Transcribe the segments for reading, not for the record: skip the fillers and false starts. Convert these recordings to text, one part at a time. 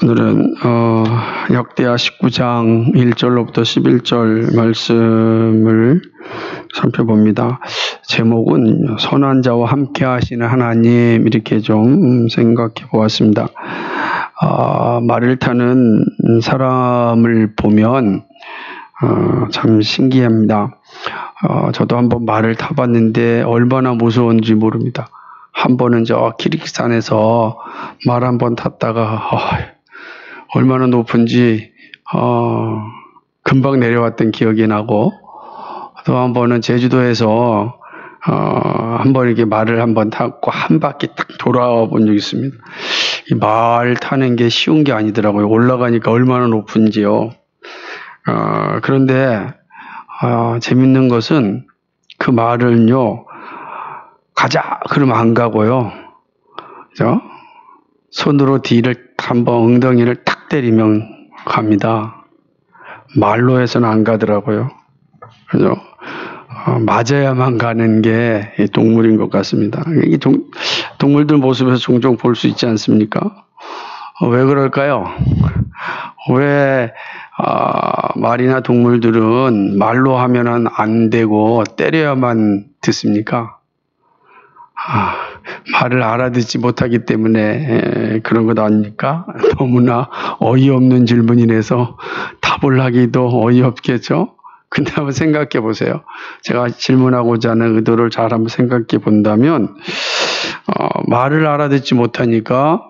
오늘은 역대하 19장 1절로부터 11절 말씀을 살펴봅니다. 제목은 선한 자와 함께 하시는 하나님, 이렇게 좀 생각해 보았습니다. 말을 타는 사람을 보면 참 신기합니다. 저도 한번 말을 타봤는데 얼마나 무서운지 모릅니다. 한 번은 저 키르기스탄에서 말 한 번 탔다가 얼마나 높은지 금방 내려왔던 기억이 나고, 또 한 번은 제주도에서 한 번 이렇게 말을 한 번 타고 한 바퀴 딱 돌아와 본 적이 있습니다. 이 말 타는 게 쉬운 게 아니더라고요. 올라가니까 얼마나 높은지요. 그런데 재밌는 것은 그 말을요, 가자 그러면 안 가고요, 그죠? 손으로 뒤를 한번 엉덩이를 탁 때리면 갑니다. 말로 해서는 안 가더라고요. 그죠? 맞아야만 가는 게 동물인 것 같습니다. 이 동물들 모습에서 종종 볼 수 있지 않습니까? 왜 그럴까요? 왜 말이나 동물들은 말로 하면은 안 되고 때려야만 듣습니까? 말을 알아듣지 못하기 때문에 그런 것 아닙니까? 너무나 어이없는 질문이라서 답을 하기도 어이없겠죠? 근데 한번 생각해 보세요. 제가 질문하고자 하는 의도를 잘 한번 생각해 본다면, 말을 알아듣지 못하니까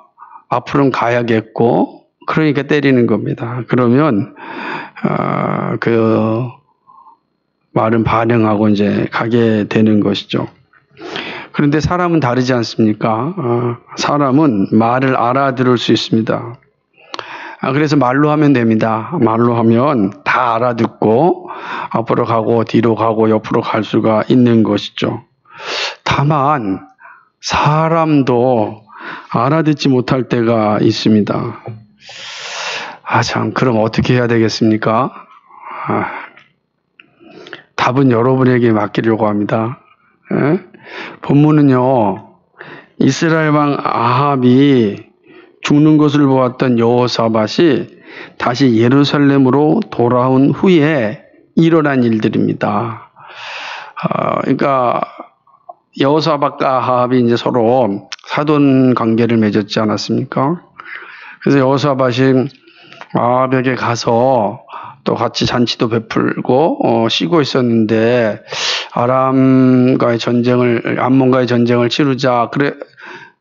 앞으로는 가야겠고, 그러니까 때리는 겁니다. 그러면 그 말은 반응하고 이제 가게 되는 것이죠. 그런데 사람은 다르지 않습니까? 사람은 말을 알아들을 수 있습니다. 그래서 말로 하면 됩니다. 말로 하면 다 알아듣고 앞으로 가고 뒤로 가고 옆으로 갈 수가 있는 것이죠. 다만 사람도 알아듣지 못할 때가 있습니다. 참, 그럼 어떻게 해야 되겠습니까? 답은 여러분에게 맡기려고 합니다. 본문은요, 이스라엘 왕 아합이 죽는 것을 보았던 여호사밧이 다시 예루살렘으로 돌아온 후에 일어난 일들입니다. 그러니까 여호사밧과 아합이 이제 서로 사돈 관계를 맺었지 않았습니까? 그래서 여호사밧이 아합에게 가서 또 같이 잔치도 베풀고 쉬고 있었는데, 암몬과의 전쟁을 치르자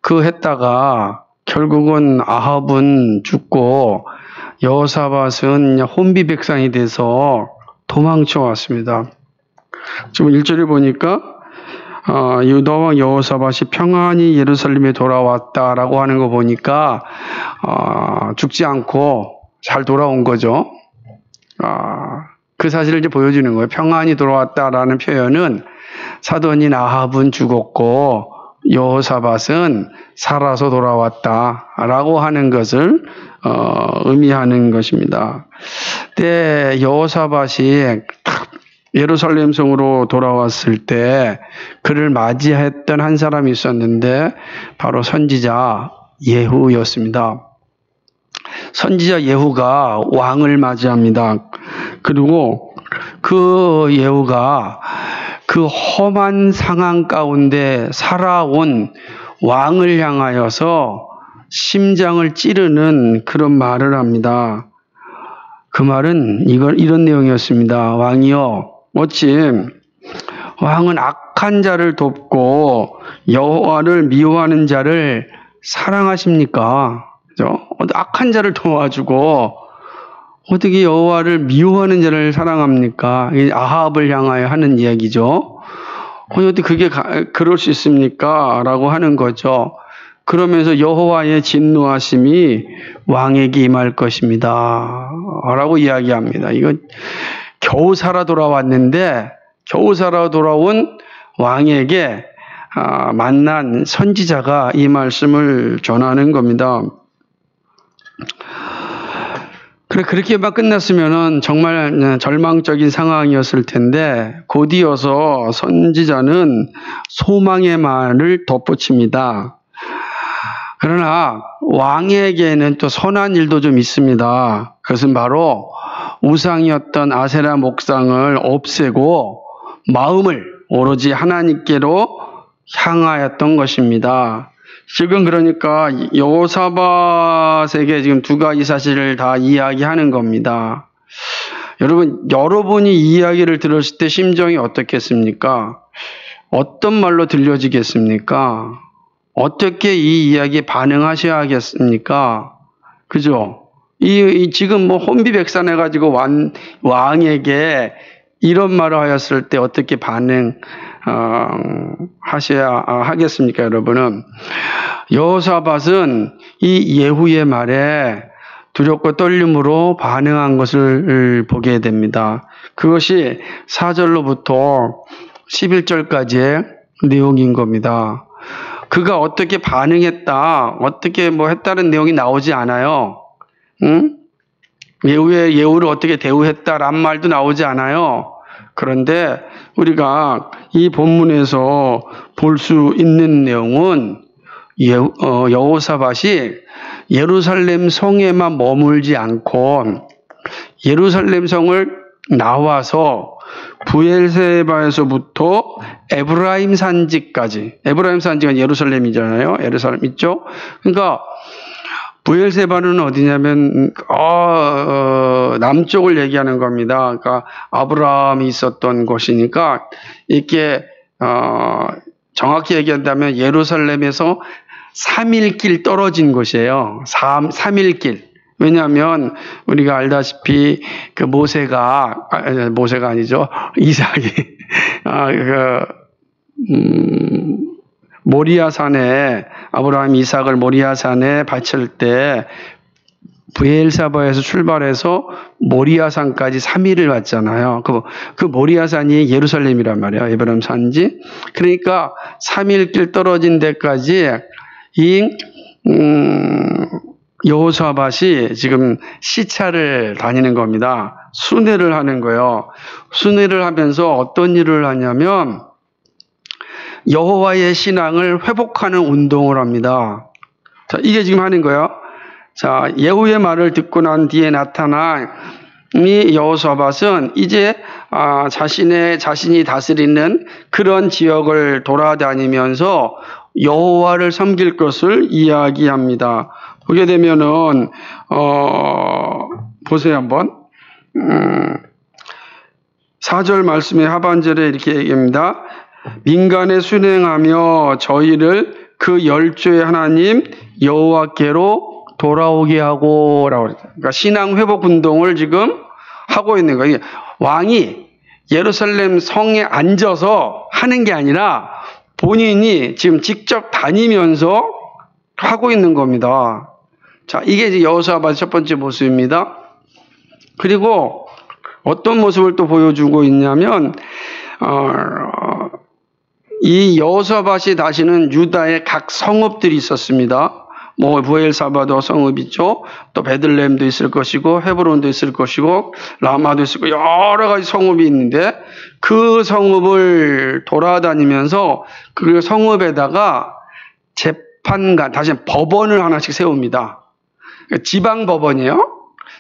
그 했다가 결국은 아합은 죽고 여호사밧은 혼비 백산이 돼서 도망쳐 왔습니다. 지금 1절에 보니까 유다 왕 여호사밧이 평안히 예루살렘에 돌아왔다라고 하는 거 보니까 죽지 않고 잘 돌아온 거죠. 그 사실을 이제 보여주는 거예요. 평안히 돌아왔다라는 표현은 사돈인 아합은 죽었고 여호사밧은 살아서 돌아왔다라고 하는 것을 의미하는 것입니다. 그때 여호사밧이 예루살렘 성으로 돌아왔을 때 그를 맞이했던 한 사람이 있었는데 바로 선지자 예후였습니다. 선지자 예후가 왕을 맞이합니다. 그리고 그 예후가 그 험한 상황 가운데 살아온 왕을 향하여서 심장을 찌르는 그런 말을 합니다. 그 말은 이런 내용이었습니다. 왕이여, 어찌 왕은 악한 자를 돕고 여호와를 미워하는 자를 사랑하십니까? 그죠? 악한 자를 도와주고 어떻게 여호와를 미워하는 자를 사랑합니까? 아합을 향하여 하는 이야기죠. 어떻게 그게 그럴 수 있습니까? 라고 하는 거죠. 그러면서 여호와의 진노하심이 왕에게 임할 것입니다. 라고 이야기합니다. 이거 겨우 살아 돌아왔는데, 겨우 살아 돌아온 왕에게 만난 선지자가 이 말씀을 전하는 겁니다. 그렇게만 끝났으면은 정말 절망적인 상황이었을 텐데, 곧이어서 선지자는 소망의 말을 덧붙입니다. 그러나 왕에게는 또 선한 일도 좀 있습니다. 그것은 바로 우상이었던 아세라 목상을 없애고 마음을 오로지 하나님께로 향하였던 것입니다. 지금 그러니까 여호사밧에게 지금 두 가지 사실을 다 이야기하는 겁니다. 여러분이 이 이야기를 들었을 때 심정이 어떻겠습니까? 어떤 말로 들려지겠습니까? 어떻게 이 이야기에 반응하셔야겠습니까? 그죠? 지금 뭐 혼비백산해가지고 왕에게 이런 말을 하였을 때 어떻게 하셔야 하겠습니까, 여러분은? 여호사밧은 이 예후의 말에 두렵고 떨림으로 반응한 것을 보게 됩니다. 그것이 4절로부터 11절까지의 내용인 겁니다. 그가 어떻게 반응했다, 어떻게 뭐 했다는 내용이 나오지 않아요. 응? 예후를 어떻게 대우했다란 말도 나오지 않아요. 그런데 우리가 이 본문에서 볼 수 있는 내용은 여호사밧이 예루살렘 성에만 머물지 않고 예루살렘 성을 나와서 브엘세바에서부터 에브라임 산지까지, 에브라임 산지가 예루살렘이잖아요. 예루살렘 있죠? 그러니까 브엘세바는 어디냐면 남쪽을 얘기하는 겁니다. 그러니까 아브라함이 있었던 곳이니까 이게 정확히 얘기한다면 예루살렘에서 3일길 떨어진 곳이에요. 3일길. 왜냐하면 우리가 알다시피 그 모세가 아니죠. 이삭이 모리아산에 아브라함이 이삭을 모리아산에 바칠 때 브엘사바에서 출발해서 모리아산까지 3일을 갔잖아요. 그 모리아산이 예루살렘이란 말이에요. 에브라임 산지. 그러니까 3일길 떨어진 데까지 이 여호사밧이 지금 시차를 다니는 겁니다. 순회를 하는 거예요. 순회를 하면서 어떤 일을 하냐면 여호와의 신앙을 회복하는 운동을 합니다. 자, 이게 지금 하는 거예요. 자, 예후의 말을 듣고 난 뒤에 나타난 이 여호사밧은 이제 자신이 다스리는 그런 지역을 돌아다니면서 여호와를 섬길 것을 이야기합니다. 보게 되면은 보세요 한번. 4절 말씀의 하반절에 이렇게 얘기합니다. 민간에 순행하며 저희를 그 열조의 하나님 여호와께로 돌아오게 하고 라고 그랬어요. 그러니까 신앙 회복 운동을 지금 하고 있는 거예요. 왕이 예루살렘 성에 앉아서 하는 게 아니라 본인이 지금 직접 다니면서 하고 있는 겁니다. 자, 이게 이제 여호사밧의 첫 번째 모습입니다. 그리고 어떤 모습을 또 보여주고 있냐면 이 여호사밧이 다시는 유다의 각 성읍들이 있었습니다. 뭐 브엘사바도 성읍 있죠. 또 베들레헴도 있을 것이고 헤브론도 있을 것이고 라마도 있을 것이고 여러 가지 성읍이 있는데 그 성읍을 돌아다니면서 그 성읍에다가 재판관, 다시 법원을 하나씩 세웁니다. 지방 법원이에요.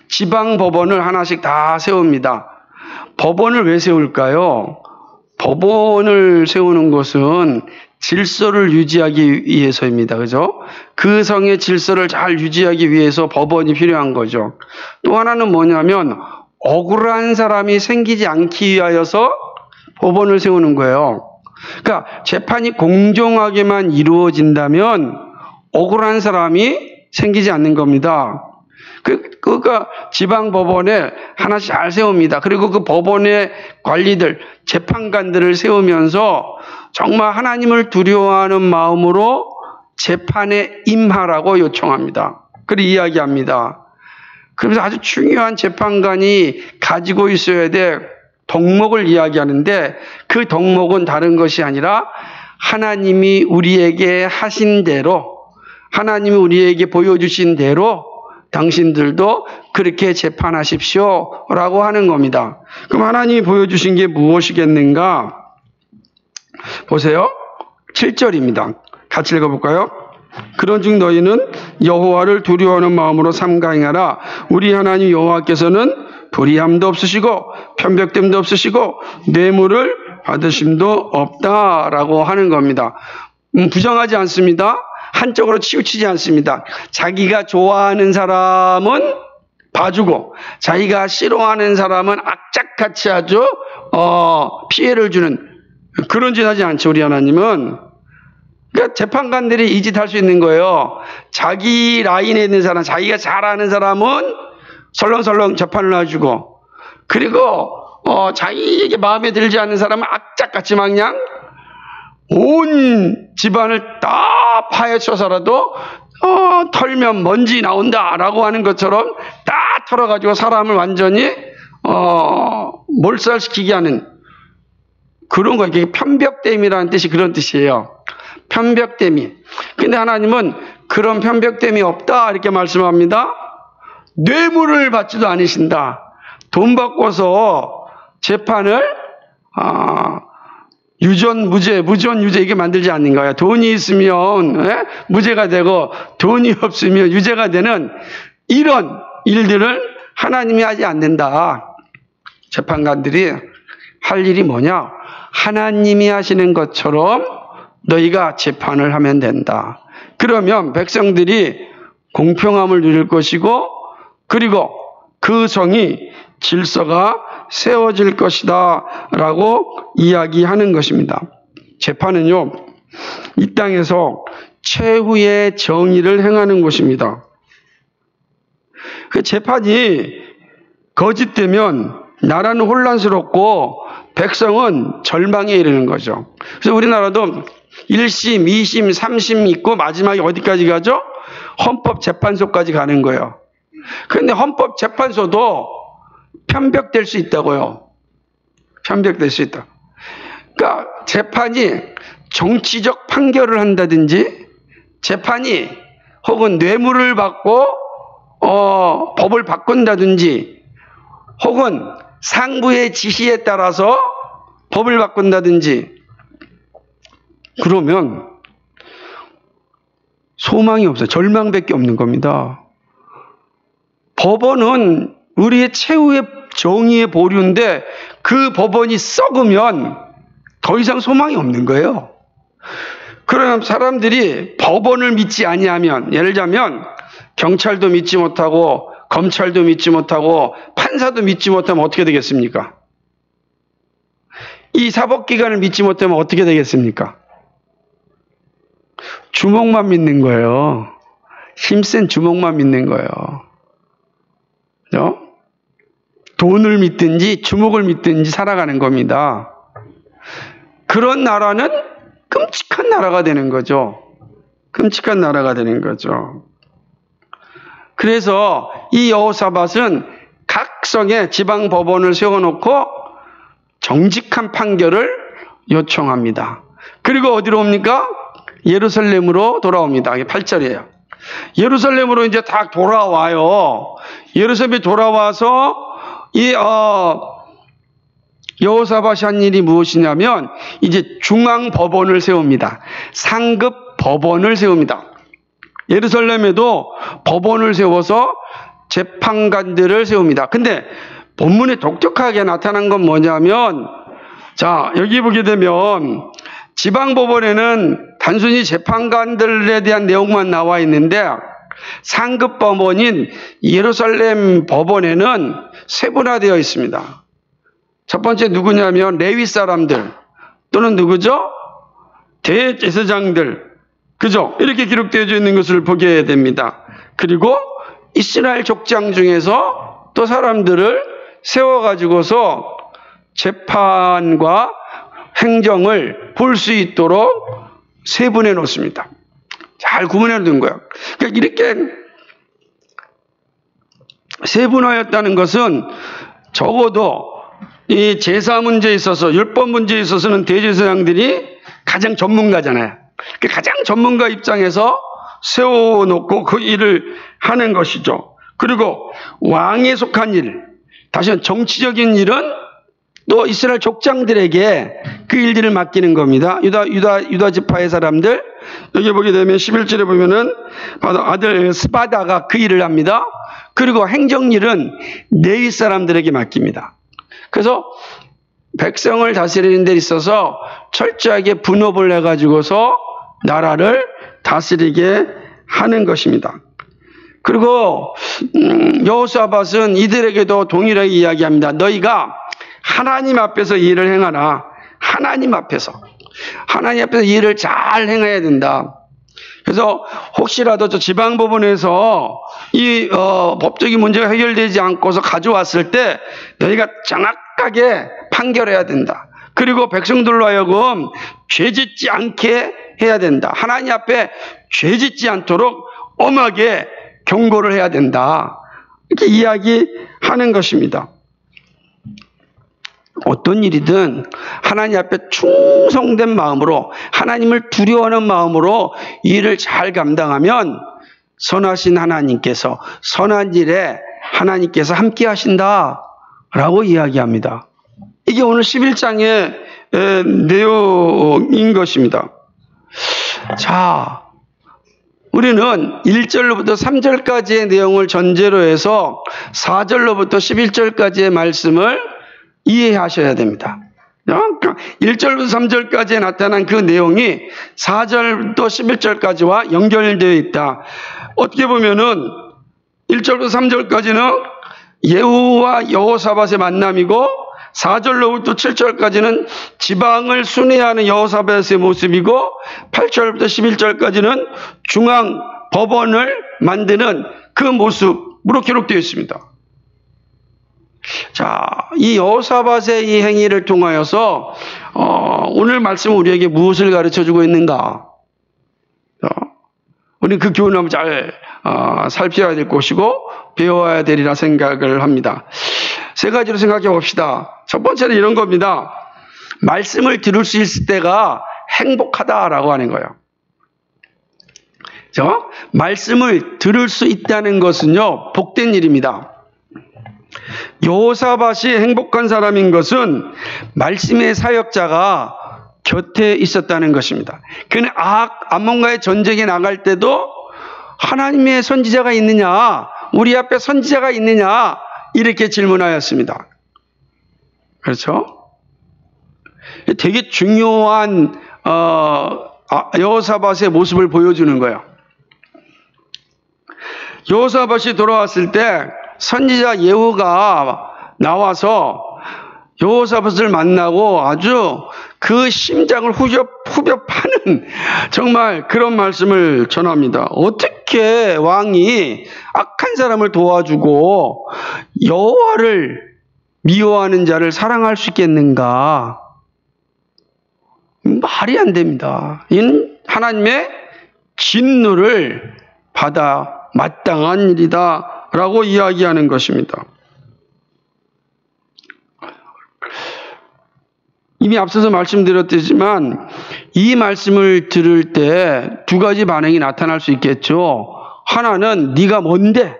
지방 법원을 하나씩 다 세웁니다. 법원을 왜 세울까요? 법원을 세우는 것은 질서를 유지하기 위해서입니다. 그죠? 그 성의 질서를 잘 유지하기 위해서 법원이 필요한 거죠. 또 하나는 뭐냐면 억울한 사람이 생기지 않기 위하여서 법원을 세우는 거예요. 그러니까 재판이 공정하게만 이루어진다면 억울한 사람이 생기지 않는 겁니다. 그러니까 지방법원에 하나씩 잘 세웁니다. 그리고 그 법원의 관리들, 재판관들을 세우면서 정말 하나님을 두려워하는 마음으로 재판에 임하라고 요청합니다. 그리고 이야기합니다. 그래서 아주 중요한 재판관이 가지고 있어야 될 덕목을 이야기하는데 그 덕목은 다른 것이 아니라 하나님이 우리에게 하신 대로, 하나님이 우리에게 보여주신 대로 당신들도 그렇게 재판하십시오 라고 하는 겁니다. 그럼 하나님이 보여주신 게 무엇이겠는가? 보세요. 7절입니다. 같이 읽어볼까요? 그런즉 너희는 여호와를 두려워하는 마음으로 삼가행하라. 우리 하나님 여호와께서는 불의함도 없으시고 편벽됨도 없으시고 뇌물을 받으심도 없다라고 하는 겁니다. 부정하지 않습니다. 한쪽으로 치우치지 않습니다. 자기가 좋아하는 사람은 봐주고 자기가 싫어하는 사람은 악착같이 아주 피해를 주는 그런 짓 하지 않죠. 우리 하나님은. 그러니까 재판관들이 이 짓 할 수 있는 거예요. 자기 라인에 있는 사람, 자기가 잘 아는 사람은 설렁설렁 재판을 해주고, 그리고 자기에게 마음에 들지 않는 사람은 악착같이 막 그냥 온 집안을 다 파헤쳐서라도 털면 먼지 나온다라고 하는 것처럼 다 털어가지고 사람을 완전히 몰살시키게 하는 그런 거. 이게 편벽됨이라는 뜻이 그런 뜻이에요. 편벽됨이. 근데 하나님은 그런 편벽됨이 없다 이렇게 말씀합니다. 뇌물을 받지도 않으신다. 돈 받고서 재판을 유전 무죄, 무전 유죄 이게 만들지 않는 거야. 돈이 있으면 무죄가 되고 돈이 없으면 유죄가 되는 이런 일들을 하나님이 하지 않는다. 재판관들이 할 일이 뭐냐? 하나님이 하시는 것처럼 너희가 재판을 하면 된다. 그러면 백성들이 공평함을 누릴 것이고, 그리고 그 성이 질서가 세워질 것이다 라고 이야기하는 것입니다. 재판은요, 이 땅에서 최후의 정의를 행하는 곳입니다. 그 재판이 거짓되면 나라는 혼란스럽고 백성은 절망에 이르는 거죠. 그래서 우리나라도 1심, 2심, 3심 있고 마지막에 어디까지 가죠? 헌법재판소까지 가는 거예요. 그런데 헌법재판소도 편벽될 수 있다고요. 편벽될 수 있다. 그러니까 재판이 정치적 판결을 한다든지, 재판이 혹은 뇌물을 받고 법을 바꾼다든지, 혹은 상부의 지시에 따라서 법을 바꾼다든지, 그러면 소망이 없어요. 절망밖에 없는 겁니다. 법원은 우리의 최후의 정의의 보류인데 그 법원이 썩으면 더 이상 소망이 없는 거예요. 그러면 사람들이 법원을 믿지 아니하면, 예를 들자면 경찰도 믿지 못하고 검찰도 믿지 못하고 판사도 믿지 못하면 어떻게 되겠습니까? 이 사법기관을 믿지 못하면 어떻게 되겠습니까? 주먹만 믿는 거예요. 힘센 주먹만 믿는 거예요. 그죠? 돈을 믿든지 주먹을 믿든지 살아가는 겁니다. 그런 나라는 끔찍한 나라가 되는 거죠. 끔찍한 나라가 되는 거죠. 그래서 이 여호사밧은 각 성에 지방 법원을 세워놓고 정직한 판결을 요청합니다. 그리고 어디로 옵니까? 예루살렘으로 돌아옵니다. 이게 8절이에요. 예루살렘으로 이제 다 돌아와요. 예루살렘에 돌아와서 이 여호사밧이 한 일이 무엇이냐면 이제 중앙 법원을 세웁니다. 상급 법원을 세웁니다. 예루살렘에도 법원을 세워서 재판관들을 세웁니다. 근데 본문에 독특하게 나타난 건 뭐냐면, 자, 여기 보게 되면 지방법원에는 단순히 재판관들에 대한 내용만 나와 있는데 상급 법원인 예루살렘 법원에는 세분화되어 있습니다. 첫 번째 누구냐면 레위 사람들 또는 누구죠? 대제사장들, 그죠? 이렇게 기록되어 있는 것을 보게 됩니다. 그리고 이스라엘 족장 중에서 또 사람들을 세워가지고서 재판과 행정을 볼 수 있도록 세분해 놓습니다. 잘 구분해 놓은 거예요. 그러니까 이렇게 세분화했다는 것은 적어도 이 제사 문제에 있어서, 율법 문제에 있어서는 대제사장들이 가장 전문가잖아요. 가장 전문가 입장에서 세워놓고 그 일을 하는 것이죠. 그리고 왕에 속한 일, 다시 한번 정치적인 일은 또 이스라엘 족장들에게 그 일들을 맡기는 겁니다. 유다 지파의 사람들, 여기 보게 되면 11절에 보면은 아들 스바다가 그 일을 합니다. 그리고 행정일은 네 사람들에게 맡깁니다. 그래서 백성을 다스리는 데 있어서 철저하게 분업을 해가지고서 나라를 다스리게 하는 것입니다. 그리고 여호사밧은 이들에게도 동일하게 이야기합니다. 너희가 하나님 앞에서 일을 행하라. 하나님 앞에서 일을 잘 행해야 된다. 그래서 혹시라도 저 지방법원에서 이 법적인 문제가 해결되지 않고서 가져왔을 때 너희가 정확하게 판결해야 된다. 그리고 백성들로 하여금 죄짓지 않게 해야 된다. 하나님 앞에 죄짓지 않도록 엄하게 경고를 해야 된다. 이렇게 이야기하는 것입니다. 어떤 일이든 하나님 앞에 충성된 마음으로 하나님을 두려워하는 마음으로 일을 잘 감당하면 선하신 하나님께서 선한 일에 하나님께서 함께 하신다라고 이야기합니다. 이게 오늘 11장의 내용인 것입니다. 자, 우리는 1절로부터 3절까지의 내용을 전제로 해서 4절로부터 11절까지의 말씀을 이해하셔야 됩니다. 1절부터 3절까지에 나타난 그 내용이 4절부터 11절까지와 연결되어 있다. 어떻게 보면은 1절부터 3절까지는 예후와 여호사밧의 만남이고 4절로부터 7절까지는 지방을 순회하는 여호사밧의 모습이고 8절부터 11절까지는 중앙 법원을 만드는 그 모습으로 기록되어 있습니다. 자, 이 여호사밧의 이 행위를 통하여서 오늘 말씀은 우리에게 무엇을 가르쳐주고 있는가? 우리는 그 교훈을 한번 잘 살펴야 될 것이고 배워야 되리라 생각을 합니다. 세 가지로 생각해 봅시다. 첫 번째는 이런 겁니다. 말씀을 들을 수 있을 때가 행복하다라고 하는 거예요. 말씀을 들을 수 있다는 것은요, 복된 일입니다. 여호사밧이 행복한 사람인 것은 말씀의 사역자가 곁에 있었다는 것입니다. 그는 암몬과의 전쟁에 나갈 때도 하나님의 선지자가 있느냐, 우리 앞에 선지자가 있느냐, 이렇게 질문하였습니다. 그렇죠? 되게 중요한 여호사밧의 모습을 보여주는 거예요. 여호사밧이 돌아왔을 때 선지자 예후가 나와서 여호사밧을 만나고 아주 그 심장을 후벼 파는 정말 그런 말씀을 전합니다. 어떻게 왕이 악한 사람을 도와주고 여호와를 미워하는 자를 사랑할 수 있겠는가? 말이 안 됩니다. 이는 하나님의 진노를 받아 마땅한 일이다 라고 이야기하는 것입니다. 이미 앞서서 말씀드렸지만 이 말씀을 들을 때 두 가지 반응이 나타날 수 있겠죠. 하나는 네가 뭔데?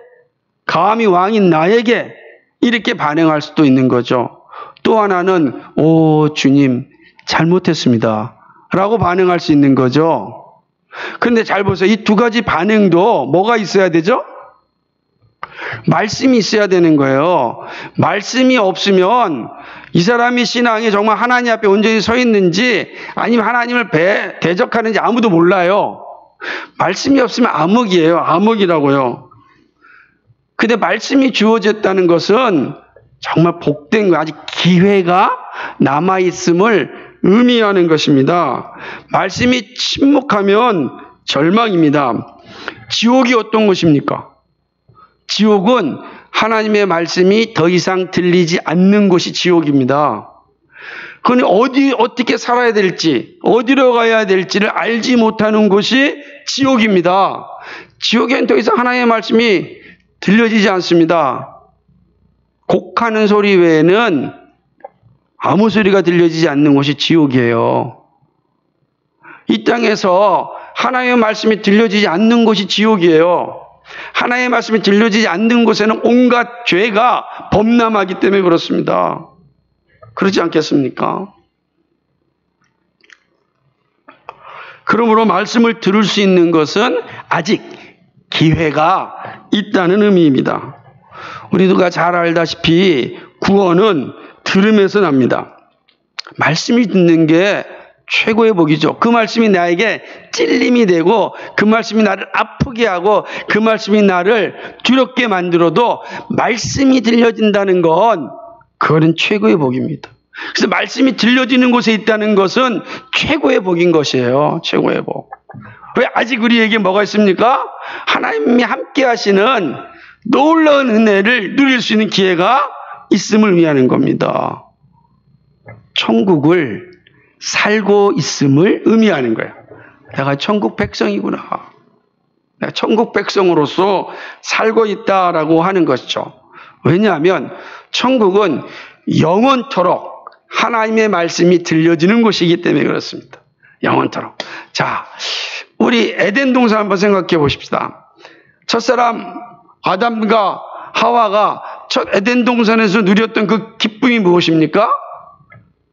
감히 왕인 나에게? 이렇게 반응할 수도 있는 거죠. 또 하나는 오 주님 잘못했습니다 라고 반응할 수 있는 거죠. 그런데 잘 보세요. 이 두 가지 반응도 뭐가 있어야 되죠? 말씀이 있어야 되는 거예요. 말씀이 없으면 이 사람이 신앙이 정말 하나님 앞에 온전히 서 있는지 아니면 하나님을 대적하는지 아무도 몰라요. 말씀이 없으면 암흑이에요. 암흑이라고요. 근데 말씀이 주어졌다는 것은 정말 복된 거, 아직 기회가 남아있음을 의미하는 것입니다. 말씀이 침묵하면 절망입니다. 지옥이 어떤 것입니까? 지옥은 하나님의 말씀이 더 이상 들리지 않는 곳이 지옥입니다. 그러니 어떻게 살아야 될지, 어디로 가야 될지를 알지 못하는 곳이 지옥입니다. 지옥엔 더 이상 하나님의 말씀이 들려지지 않습니다. 곡하는 소리 외에는 아무 소리가 들려지지 않는 곳이 지옥이에요. 이 땅에서 하나님의 말씀이 들려지지 않는 곳이 지옥이에요. 하나님의 말씀이 들려지지 않는 곳에는 온갖 죄가 범람하기 때문에 그렇습니다. 그렇지 않겠습니까? 그러므로 말씀을 들을 수 있는 것은 아직 기회가 있다는 의미입니다. 우리가 잘 알다시피 구원은 들음에서 납니다. 말씀이 듣는 게 최고의 복이죠. 그 말씀이 나에게 찔림이 되고 그 말씀이 나를 아프게 하고 그 말씀이 나를 두렵게 만들어도 말씀이 들려진다는 건 그거는 최고의 복입니다. 그래서 말씀이 들려지는 곳에 있다는 것은 최고의 복인 것이에요. 최고의 복. 왜 아직 우리에게 뭐가 있습니까? 하나님이 함께 하시는 놀라운 은혜를 누릴 수 있는 기회가 있음을 위하는 겁니다. 천국을 살고 있음을 의미하는 거예요. 내가 천국 백성이구나. 내가 천국 백성으로서 살고 있다라고 하는 것이죠. 왜냐하면 천국은 영원토록 하나님의 말씀이 들려지는 곳이기 때문에 그렇습니다. 영원토록. 자, 우리 에덴 동산 한번 생각해 보십시다. 첫사람 아담과 하와가 첫 에덴 동산에서 누렸던 그 기쁨이 무엇입니까?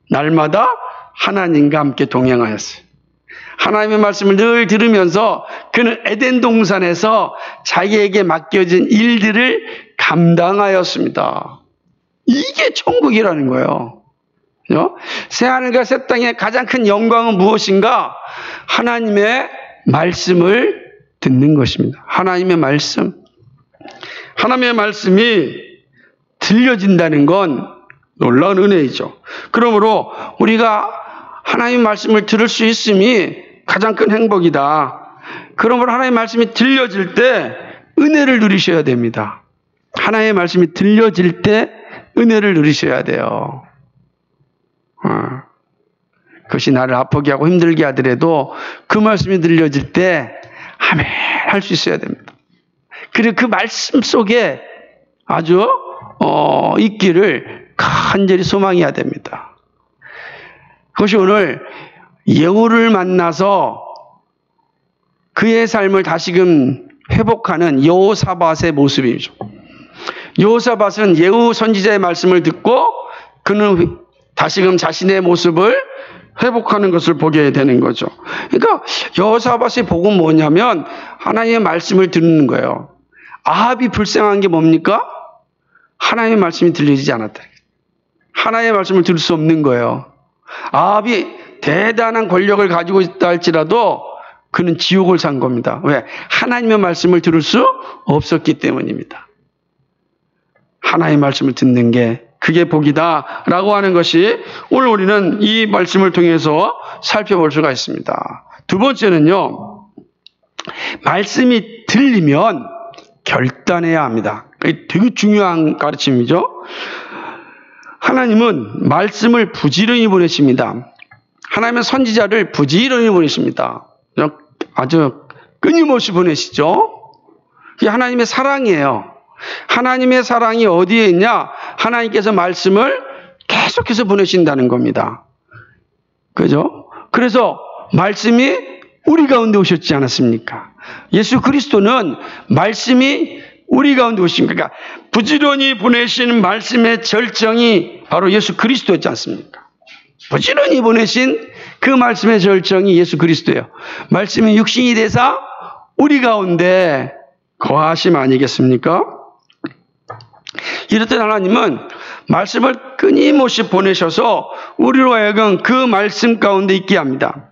날마다 하나님과 함께 동행하였어요. 하나님의 말씀을 늘 들으면서 그는 에덴 동산에서 자기에게 맡겨진 일들을 감당하였습니다. 이게 천국이라는 거예요. 새하늘과 새 땅의 가장 큰 영광은 무엇인가? 하나님의 말씀을 듣는 것입니다. 하나님의 말씀. 하나님의 말씀이 들려진다는 건 놀라운 은혜이죠. 그러므로 우리가 하나님의 말씀을 들을 수 있음이 가장 큰 행복이다. 그러므로 하나님의 말씀이 들려질 때 은혜를 누리셔야 됩니다. 하나님의 말씀이 들려질 때 은혜를 누리셔야 돼요. 그것이 나를 아프게 하고 힘들게 하더라도 그 말씀이 들려질 때 아멘 할 수 있어야 됩니다. 그리고 그 말씀 속에 아주 있기를 간절히 소망해야 됩니다. 그것이 오늘 예후를 만나서 그의 삶을 다시금 회복하는 여호사밧의 모습이죠. 여호사밧은 예후 선지자의 말씀을 듣고 그는 다시금 자신의 모습을 회복하는 것을 보게 되는 거죠. 그러니까 여호사밧의 복은 뭐냐면 하나님의 말씀을 듣는 거예요. 아합이 불쌍한 게 뭡니까? 하나님의 말씀이 들리지 않았다. 하나님의 말씀을 들을 수 없는 거예요. 아합이 대단한 권력을 가지고 있다 할지라도 그는 지옥을 산 겁니다. 왜? 하나님의 말씀을 들을 수 없었기 때문입니다. 하나님의 말씀을 듣는 게 그게 복이다라고 하는 것이 오늘 우리는 이 말씀을 통해서 살펴볼 수가 있습니다. 두 번째는요. 말씀이 들리면 결단해야 합니다. 이게 되게 중요한 가르침이죠. 하나님은 말씀을 부지런히 보내십니다. 하나님은 선지자를 부지런히 보내십니다. 아주 끊임없이 보내시죠. 그게 하나님의 사랑이에요. 하나님의 사랑이 어디에 있냐? 하나님께서 말씀을 계속해서 보내신다는 겁니다. 그죠? 그래서 말씀이 우리 가운데 오셨지 않았습니까? 예수 그리스도는 말씀이 우리 가운데 오신 거니까 부지런히 보내신 말씀의 절정이 바로 예수 그리스도였지 않습니까? 부지런히 보내신 그 말씀의 절정이 예수 그리스도예요. 말씀이 육신이 되사 우리 가운데 거하심 아니겠습니까? 이렇듯 하나님은 말씀을 끊임없이 보내셔서 우리로 하여금 그 말씀 가운데 있게 합니다.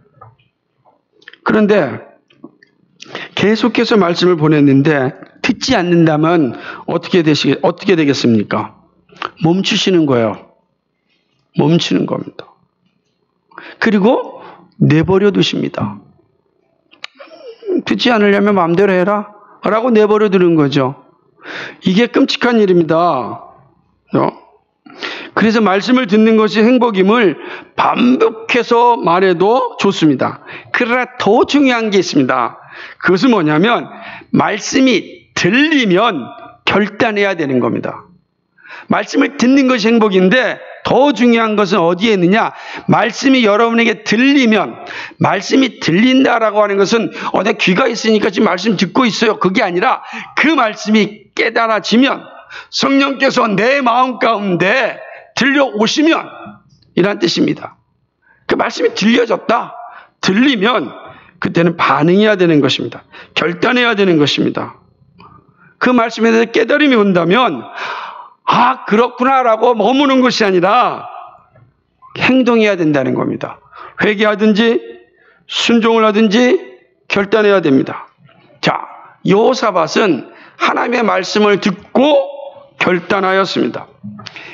그런데 계속해서 말씀을 보냈는데 듣지 않는다면 어떻게 되겠습니까? 멈추시는 거예요. 멈추는 겁니다. 그리고 내버려 두십니다. 듣지 않으려면 마음대로 해라 라고 내버려 두는 거죠. 이게 끔찍한 일입니다. 그래서 말씀을 듣는 것이 행복임을 반복해서 말해도 좋습니다. 그러나 더 중요한 게 있습니다. 그것은 뭐냐면 말씀이 들리면 결단해야 되는 겁니다. 말씀을 듣는 것이 행복인데 더 중요한 것은 어디에 있느냐? 말씀이 여러분에게 들리면, 말씀이 들린다라고 하는 것은 내 귀가 있으니까 지금 말씀 듣고 있어요. 그게 아니라 그 말씀이 깨달아지면 성령께서 내 마음 가운데 들려오시면 이란 뜻입니다. 그 말씀이 들려졌다. 들리면 그때는 반응해야 되는 것입니다. 결단해야 되는 것입니다. 그 말씀에 대해서 깨달음이 온다면 아 그렇구나라고 머무는 것이 아니라 행동해야 된다는 겁니다. 회개하든지 순종을 하든지 결단해야 됩니다. 자, 여호사밧은 하나님의 말씀을 듣고 결단하였습니다.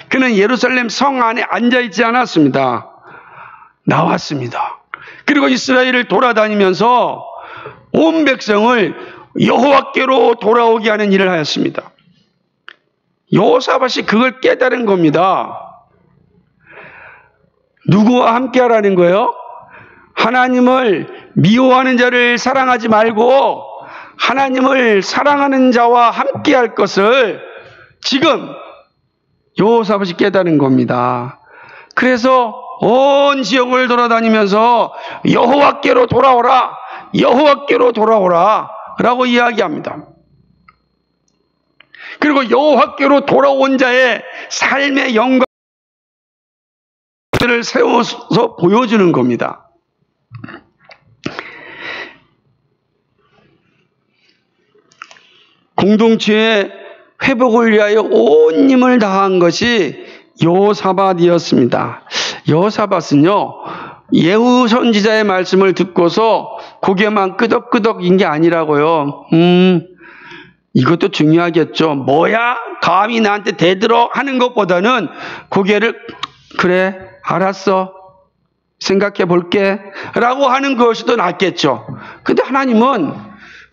그는 예루살렘 성 안에 앉아있지 않았습니다. 나왔습니다. 그리고 이스라엘을 돌아다니면서 온 백성을 여호와께로 돌아오게 하는 일을 하였습니다. 여호사밧이 그걸 깨달은 겁니다. 누구와 함께 하라는 거예요? 하나님을 미워하는 자를 사랑하지 말고 하나님을 사랑하는 자와 함께 할 것을 지금 여호사밧이 깨달은 겁니다. 그래서 온 지역을 돌아다니면서 여호와께로 돌아오라, 여호와께로 돌아오라 라고 이야기합니다. 그리고 여호와께로 돌아온 자의 삶의 영광을 세워서 보여주는 겁니다. 공동체의 회복을 위하여 온 힘을 다한 것이 여호사밧이었습니다. 여호사밧은요, 예후 선지자의 말씀을 듣고서 고개만 끄덕끄덕인 게 아니라고요. 이것도 중요하겠죠. 뭐야? 감히 나한테 대들어 하는 것보다는 고개를 그래, 알았어. 생각해 볼게. 라고 하는 것이 더 낫겠죠. 근데 하나님은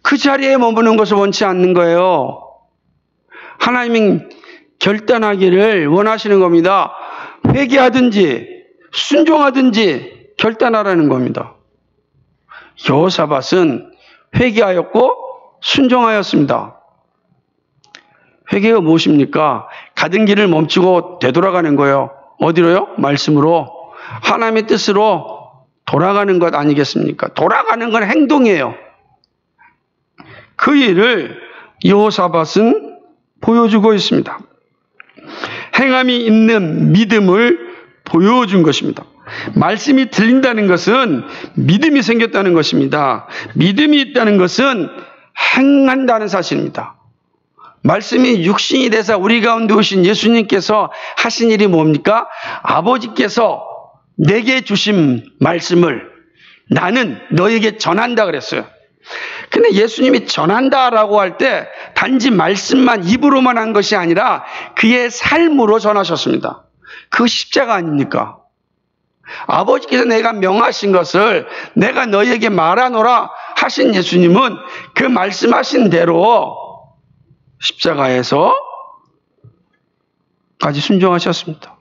그 자리에 머무는 것을 원치 않는 거예요. 하나님은 결단하기를 원하시는 겁니다. 회개하든지 순종하든지 결단하라는 겁니다. 여호사밧은 회개하였고 순종하였습니다. 회개가 무엇입니까? 가던 길을 멈추고 되돌아가는 거예요. 어디로요? 말씀으로. 하나님의 뜻으로 돌아가는 것 아니겠습니까? 돌아가는 건 행동이에요. 그 일을 여호사밧은 보여주고 있습니다. 행함이 있는 믿음을 보여준 것입니다. 말씀이 들린다는 것은 믿음이 생겼다는 것입니다. 믿음이 있다는 것은 행한다는 사실입니다. 말씀이 육신이 돼서 우리 가운데 오신 예수님께서 하신 일이 뭡니까? 아버지께서 내게 주신 말씀을 나는 너에게 전한다 그랬어요. 근데 예수님이 전한다라고 할 때 단지 말씀만 입으로만 한 것이 아니라 그의 삶으로 전하셨습니다. 그 십자가 아닙니까? 아버지께서 내가 명하신 것을 내가 너희에게 말하노라 하신 예수님은 그 말씀하신 대로 십자가에서 까지 순종하셨습니다.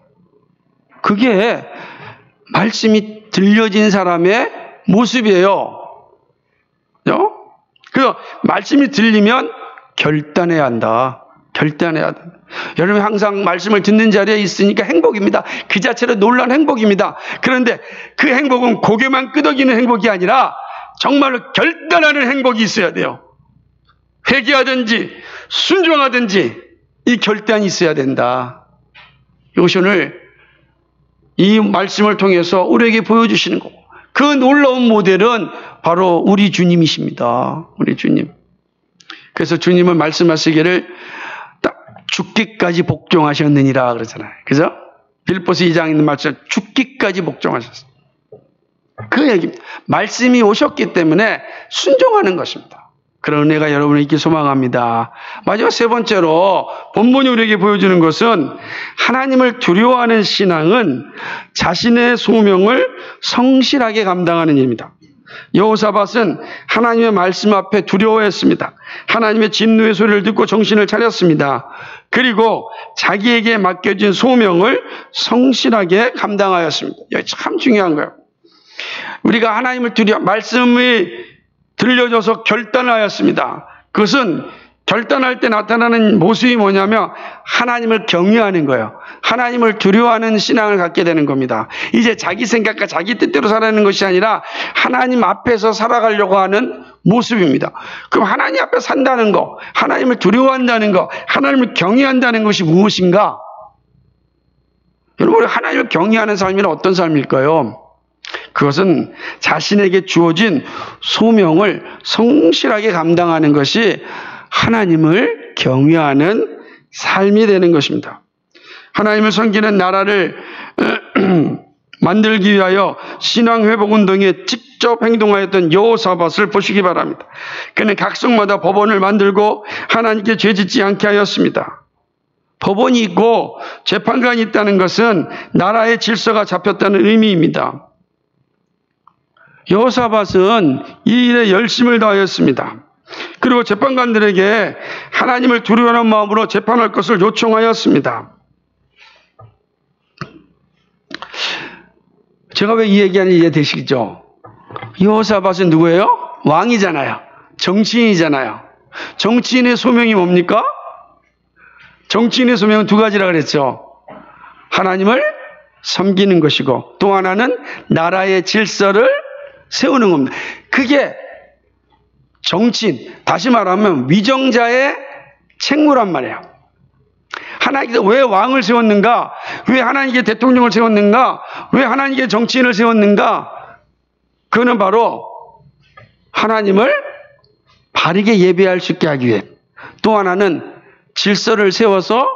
그게 말씀이 들려진 사람의 모습이에요. 그래서 말씀이 들리면 결단해야 한다. 결단해야 한다. 여러분 항상 말씀을 듣는 자리에 있으니까 행복입니다. 그 자체로 놀라운 행복입니다. 그런데 그 행복은 고개만 끄덕이는 행복이 아니라 정말로 결단하는 행복이 있어야 돼요. 회개하든지 순종하든지 이 결단이 있어야 된다. 이것이 오늘 이 말씀을 통해서 우리에게 보여주시는 거고, 그 놀라운 모델은 바로 우리 주님이십니다. 우리 주님. 그래서 주님은 말씀하시기를 딱 죽기까지 복종하셨느니라 그러잖아요. 그죠? 빌립보서 2장에 있는 말씀, 죽기까지 복종하셨어요. 그 얘기입니다. 말씀이 오셨기 때문에 순종하는 것입니다. 그런 은혜가 여러분에게 있기 소망합니다. 마지막 세 번째로 본문이 우리에게 보여주는 것은 하나님을 두려워하는 신앙은 자신의 소명을 성실하게 감당하는 일입니다. 여호사밧은 하나님의 말씀 앞에 두려워했습니다. 하나님의 진노의 소리를 듣고 정신을 차렸습니다. 그리고 자기에게 맡겨진 소명을 성실하게 감당하였습니다. 이게 참 중요한 거예요. 우리가 하나님을 말씀이 들려줘서 결단을 하였습니다. 그것은 결단할 때 나타나는 모습이 뭐냐면 하나님을 경외하는 거예요. 하나님을 두려워하는 신앙을 갖게 되는 겁니다. 이제 자기 생각과 자기 뜻대로 살아가는 것이 아니라 하나님 앞에서 살아가려고 하는 모습입니다. 그럼 하나님 앞에 산다는 거, 하나님을 두려워한다는 거, 하나님을 경외한다는 것이 무엇인가? 여러분, 하나님을 경외하는 삶이란 어떤 삶일까요? 그것은 자신에게 주어진 소명을 성실하게 감당하는 것이 하나님을 경외하는 삶이 되는 것입니다. 하나님을 섬기는 나라를 만들기 위하여 신앙회복운동에 직접 행동하였던 여호사밧을 보시기 바랍니다. 그는 각 성마다 법원을 만들고 하나님께 죄짓지 않게 하였습니다. 법원이 있고 재판관이 있다는 것은 나라의 질서가 잡혔다는 의미입니다. 여호사밧은 이 일에 열심을 다하였습니다. 그리고 재판관들에게 하나님을 두려워하는 마음으로 재판할 것을 요청하였습니다. 제가 왜 이 얘기하는지 이해되시죠? 여호사밧은 누구예요? 왕이잖아요. 정치인이잖아요. 정치인의 소명이 뭡니까? 정치인의 소명은 두 가지라 그랬죠. 하나님을 섬기는 것이고 또 하나는 나라의 질서를 세우는 겁니다. 그게 정치인, 다시 말하면 위정자의 책무란 말이에요. 하나님께서 왜 왕을 세웠는가? 왜 하나님께 대통령을 세웠는가? 왜 하나님께 정치인을 세웠는가? 그거는 바로 하나님을 바르게 예배할 수 있게 하기 위해, 또 하나는 질서를 세워서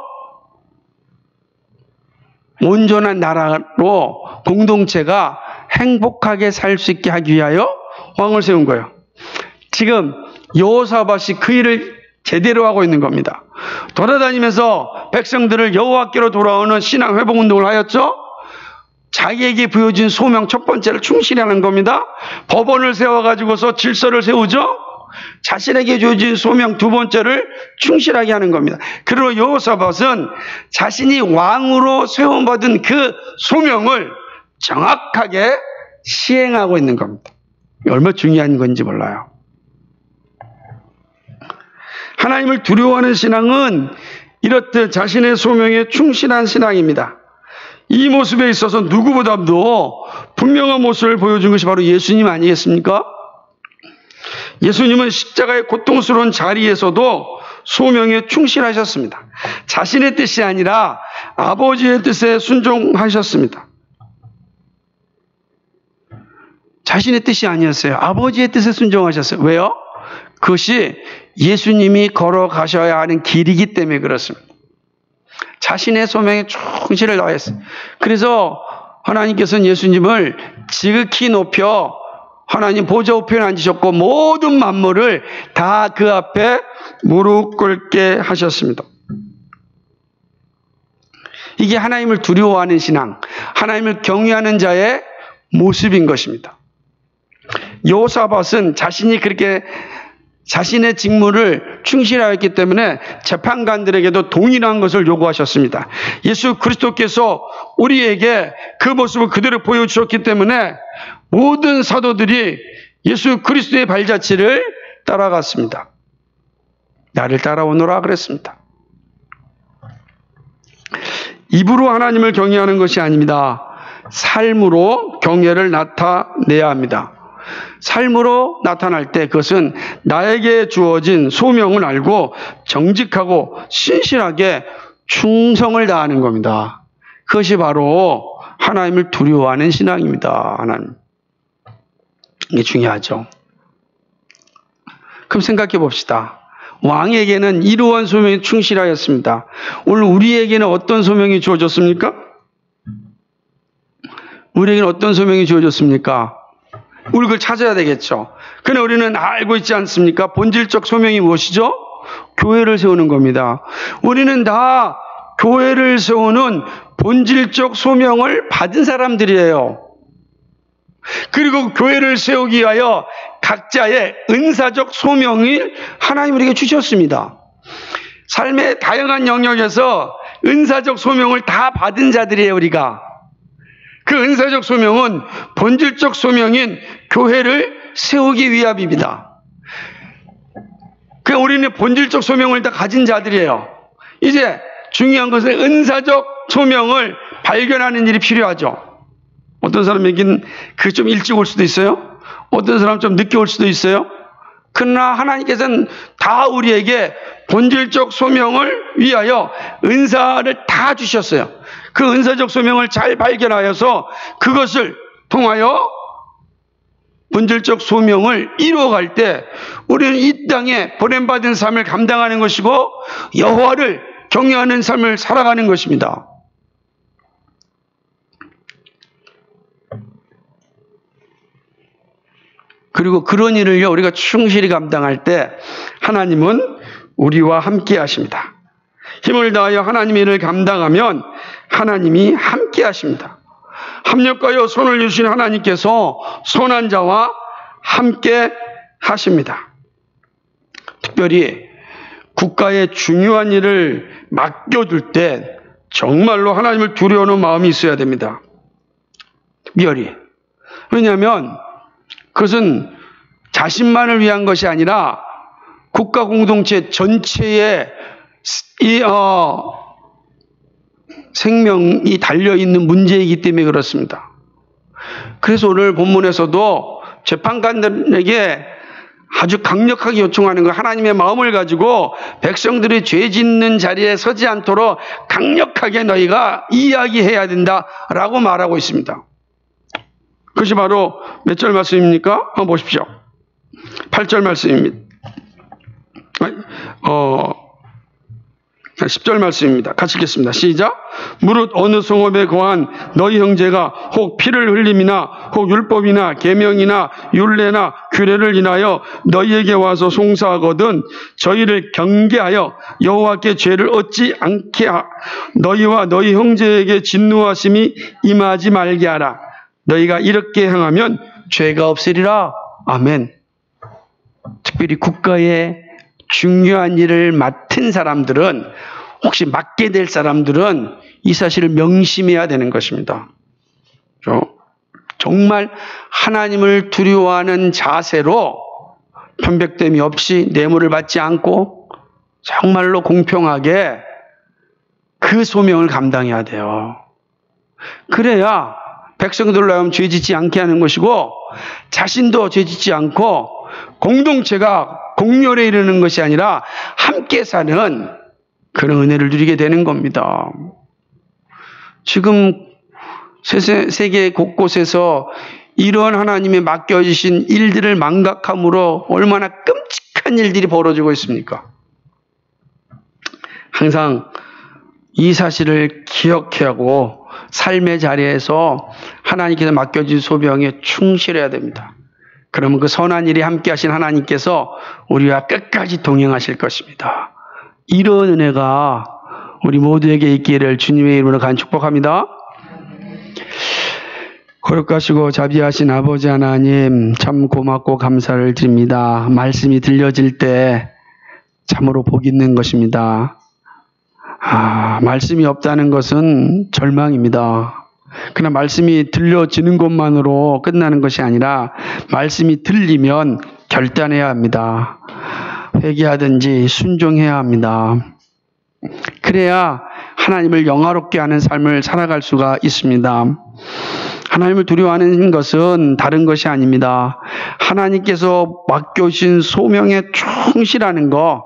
온전한 나라로 공동체가 행복하게 살 수 있게 하기 위하여 왕을 세운 거예요. 지금 여호사밧이 그 일을 제대로 하고 있는 겁니다. 돌아다니면서 백성들을 여호와께로 돌아오는 신앙 회복 운동을 하였죠. 자기에게 부여진 소명 첫 번째를 충실히 하는 겁니다. 법원을 세워가지고서 질서를 세우죠. 자신에게 주어진 소명 두 번째를 충실하게 하는 겁니다. 그리고 여호사밧은 자신이 왕으로 세움받은 그 소명을 정확하게 시행하고 있는 겁니다. 얼마나 중요한 건지 몰라요. 하나님을 두려워하는 신앙은 이렇듯 자신의 소명에 충실한 신앙입니다. 이 모습에 있어서 누구보다도 분명한 모습을 보여준 것이 바로 예수님 아니겠습니까? 예수님은 십자가의 고통스러운 자리에서도 소명에 충실하셨습니다. 자신의 뜻이 아니라 아버지의 뜻에 순종하셨습니다. 자신의 뜻이 아니었어요. 아버지의 뜻에 순종하셨어요. 왜요? 그것이 예수님이 걸어가셔야 하는 길이기 때문에 그렇습니다. 자신의 소명에 충실을 다했어요. 그래서 하나님께서는 예수님을 지극히 높여 하나님 보좌 우편에 앉으셨고 모든 만물을 다 그 앞에 무릎 꿇게 하셨습니다. 이게 하나님을 두려워하는 신앙, 하나님을 경외하는 자의 모습인 것입니다. 여호사밧은 자신이 그렇게 자신의 직무를 충실하였기 때문에 재판관들에게도 동일한 것을 요구하셨습니다. 예수 그리스도께서 우리에게 그 모습을 그대로 보여주셨기 때문에 모든 사도들이 예수 그리스도의 발자취를 따라갔습니다. 나를 따라오너라 그랬습니다. 입으로 하나님을 경외하는 것이 아닙니다. 삶으로 경외를 나타내야 합니다. 삶으로 나타날 때 그것은 나에게 주어진 소명을 알고 정직하고 신실하게 충성을 다하는 겁니다. 그것이 바로 하나님을 두려워하는 신앙입니다. 하나님. 이게 중요하죠. 그럼 생각해 봅시다. 왕에게는 이러한 소명이 충실하였습니다. 오늘 우리에게는 어떤 소명이 주어졌습니까? 우리에게는 어떤 소명이 주어졌습니까? 우리 그걸 찾아야 되겠죠. 그러나 우리는 알고 있지 않습니까? 본질적 소명이 무엇이죠? 교회를 세우는 겁니다. 우리는 다 교회를 세우는 본질적 소명을 받은 사람들이에요. 그리고 교회를 세우기 위하여 각자의 은사적 소명을 하나님 우리에게 주셨습니다. 삶의 다양한 영역에서 은사적 소명을 다 받은 자들이에요, 우리가. 그 은사적 소명은 본질적 소명인 교회를 세우기 위함입니다. 우리는 본질적 소명을 다 가진 자들이에요. 이제 중요한 것은 은사적 소명을 발견하는 일이 필요하죠. 어떤 사람에게는 그게 좀 일찍 올 수도 있어요. 어떤 사람은 좀 늦게 올 수도 있어요. 그러나 하나님께서는 다 우리에게 본질적 소명을 위하여 은사를 다 주셨어요. 그 은사적 소명을 잘 발견하여서 그것을 통하여 본질적 소명을 이루어갈 때 우리는 이 땅에 보냄받은 삶을 감당하는 것이고 여호와를 경외하는 삶을 살아가는 것입니다. 그리고 그런 일을요, 우리가 충실히 감당할 때 하나님은 우리와 함께 하십니다. 힘을 다하여 하나님의 일을 감당하면 하나님이 함께 하십니다. 합력하여 손을 주신 하나님께서 선한 자와 함께 하십니다. 특별히 국가의 중요한 일을 맡겨둘 때 정말로 하나님을 두려워하는 마음이 있어야 됩니다. 특별히. 왜냐하면 그것은 자신만을 위한 것이 아니라 국가 공동체 전체의 생명이 달려있는 문제이기 때문에 그렇습니다. 그래서 오늘 본문에서도 재판관들에게 아주 강력하게 요청하는 거, 하나님의 마음을 가지고 백성들이 죄 짓는 자리에 서지 않도록 강력하게 너희가 이야기해야 된다라고 말하고 있습니다. 그것이 바로 몇 절 말씀입니까? 보십시오. 8절 말씀입니다. 10절 말씀입니다. 같이 읽겠습니다. 시작. 무릇 어느 성읍에 거한 너희 형제가 혹 피를 흘림이나 혹 율법이나 계명이나 율례나 규례를 인하여 너희에게 와서 송사하거든 저희를 경계하여 여호와께 죄를 얻지 않게 너희와 너희 형제에게 진노하심이 임하지 말게 하라. 너희가 이렇게 행하면 죄가 없으리라. 아멘. 특별히 국가의 중요한 일을 맡은 사람들은, 혹시 맡게 될 사람들은 이 사실을 명심해야 되는 것입니다. 정말 하나님을 두려워하는 자세로 편백됨이 없이 뇌물을 받지 않고 정말로 공평하게 그 소명을 감당해야 돼요. 그래야 백성들로 하여금 죄짓지 않게 하는 것이고 자신도 죄짓지 않고 공동체가 공멸에 이르는 것이 아니라 함께 사는 그런 은혜를 누리게 되는 겁니다. 지금 세계 곳곳에서 이런 하나님의 맡겨주신 일들을 망각함으로 얼마나 끔찍한 일들이 벌어지고 있습니까? 항상 이 사실을 기억해야 하고 삶의 자리에서 하나님께서 맡겨준 소명에 충실해야 됩니다. 그러면 그 선한 일이 함께 하신 하나님께서 우리와 끝까지 동행하실 것입니다. 이런 은혜가 우리 모두에게 있기를 주님의 이름으로 간 축복합니다. 거룩하시고 자비하신 아버지 하나님, 참 고맙고 감사를 드립니다. 말씀이 들려질 때 참으로 복 있는 것입니다. 말씀이 없다는 것은 절망입니다. 그러나 말씀이 들려지는 것만으로 끝나는 것이 아니라 말씀이 들리면 결단해야 합니다. 회개하든지 순종해야 합니다. 그래야 하나님을 영화롭게 하는 삶을 살아갈 수가 있습니다. 하나님을 두려워하는 것은 다른 것이 아닙니다. 하나님께서 맡겨주신 소명에 충실하는 것,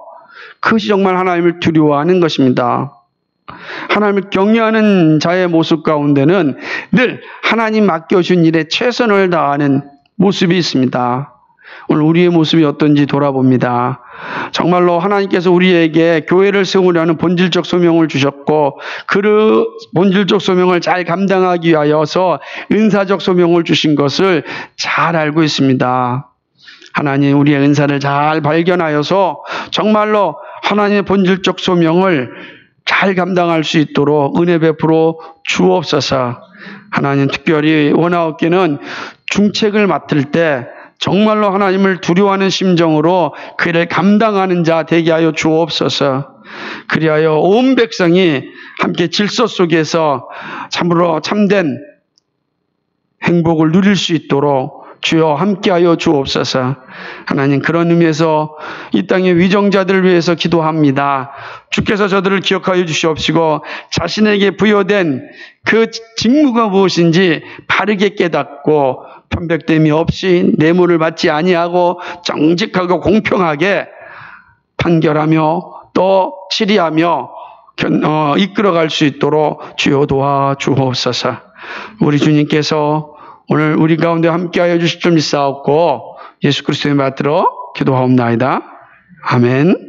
그것이 정말 하나님을 두려워하는 것입니다. 하나님을 경외하는 자의 모습 가운데는 늘 하나님 맡겨준 일에 최선을 다하는 모습이 있습니다. 오늘 우리의 모습이 어떤지 돌아봅니다. 정말로 하나님께서 우리에게 교회를 세우려는 본질적 소명을 주셨고 그 본질적 소명을 잘 감당하기 위하여서 은사적 소명을 주신 것을 잘 알고 있습니다. 하나님 우리의 은사를 잘 발견하여서 정말로 하나님의 본질적 소명을 잘 감당할 수 있도록 은혜 베풀어 주옵소서. 하나님 특별히 원아웃교는 중책을 맡을 때 정말로 하나님을 두려워하는 심정으로 그 일을 감당하는 자 되게 하여 주옵소서. 그리하여 온 백성이 함께 질서 속에서 참으로 참된 행복을 누릴 수 있도록 주여 함께하여 주옵소서. 하나님 그런 의미에서 이 땅의 위정자들을 위해서 기도합니다. 주께서 저들을 기억하여 주시옵시고 자신에게 부여된 그 직무가 무엇인지 바르게 깨닫고 편백됨이 없이 뇌물을 받지 아니하고 정직하고 공평하게 판결하며 또 치리하며 이끌어갈 수 있도록 주여 도와 주옵소서. 우리 주님께서 오늘 우리 가운데 함께하여 주실 줄 믿사옵고 예수 그리스도의 받들어 기도하옵나이다. 아멘.